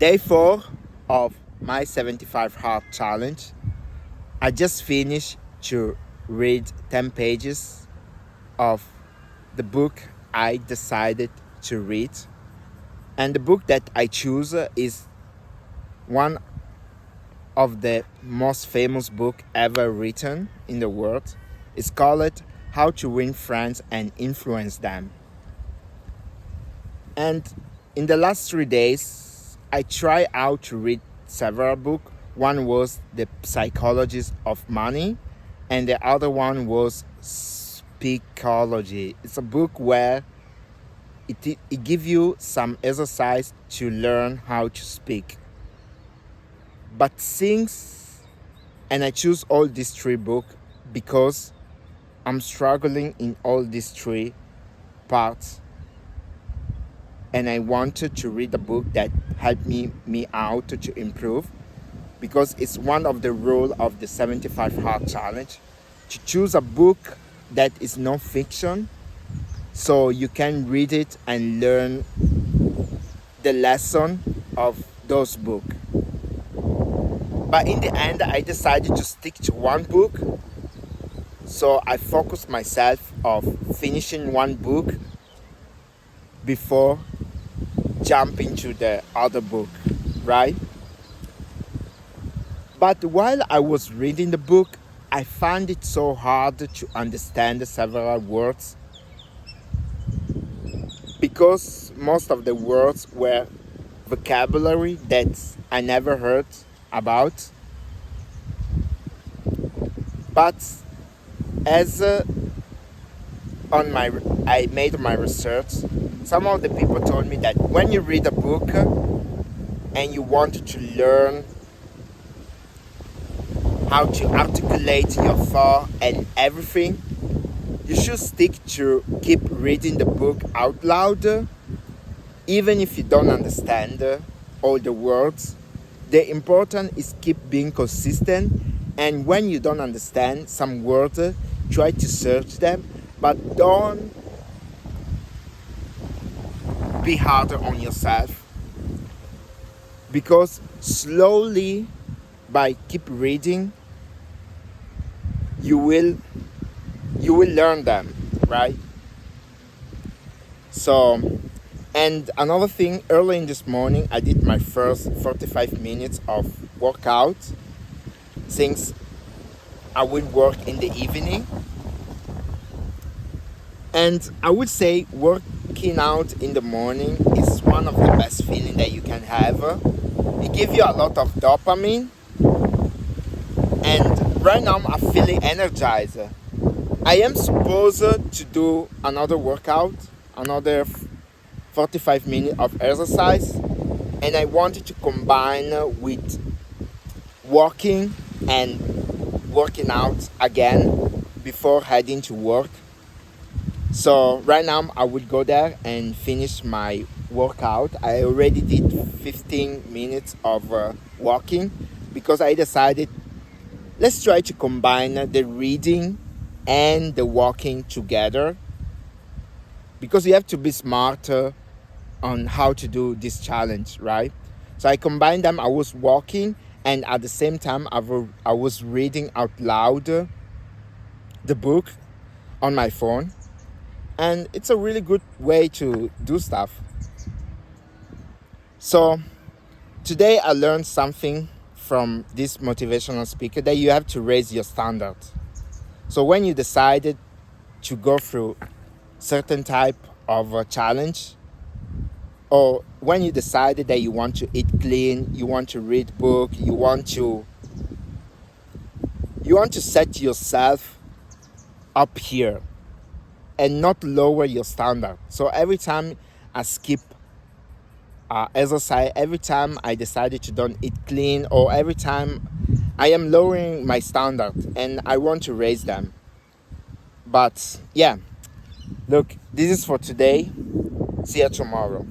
Day 4 of my 75 Hard Challenge. I just finished to read 10 pages of the book I decided to read. And the book that I choose is one of the most famous book ever written in the world. It's called How to Win Friends and Influence Them. And in the last 3 days, I tried out to read several books. One was The Psychologist of Money, and the other one was Speakology. It's a book where it gives you some exercise to learn how to speak. But and I choose all these 3 books because I'm struggling in all these 3 parts. And I wanted to read a book that helped me out to improve, because it's one of the rules of the 75 Hard Challenge to choose a book that is non-fiction, so you can read it and learn the lesson of those books. But in the end, I decided to stick to one book, so I focused myself on finishing one book before jumping to the other book, right? But while I was reading the book, I found it so hard to understand several words, because most of the words were vocabulary that I never heard about. But as I made my research, some of the people told me that when you read a book and you want to learn how to articulate your thought and everything, you should stick to keep reading the book out loud, even if you don't understand all the words. The important is keep being consistent, and when you don't understand some words, try to search them, but don't be harder on yourself, because slowly, by keep reading, you will learn them, right? So, and another thing, early in this morning, I did my first 45 minutes of workout, since I will work in the evening. And I would say working out in the morning is one of the best feelings that you can have. It gives you a lot of dopamine. And right now I'm feeling energized. I am supposed to do another workout, another 45 minutes of exercise. And I wanted to combine with walking and working out again before heading to work. So right now I will go there and finish my workout. I already did 15 minutes of walking, because I decided let's try to combine the reading and the walking together, because you have to be smarter on how to do this challenge, right? So I combined them. I was walking, and at the same time I was reading out loud the book on my phone. And it's a really good way to do stuff. So today I learned something from this motivational speaker, that you have to raise your standard. So when you decided to go through certain type of a challenge, or when you decided that you want to eat clean, you want to read book, you want to set yourself up here and not lower your standard. So every time I skip exercise, every time I decided to don't eat clean, or every time I am lowering my standard, and I want to raise them. But yeah, look, this is for today. See you tomorrow.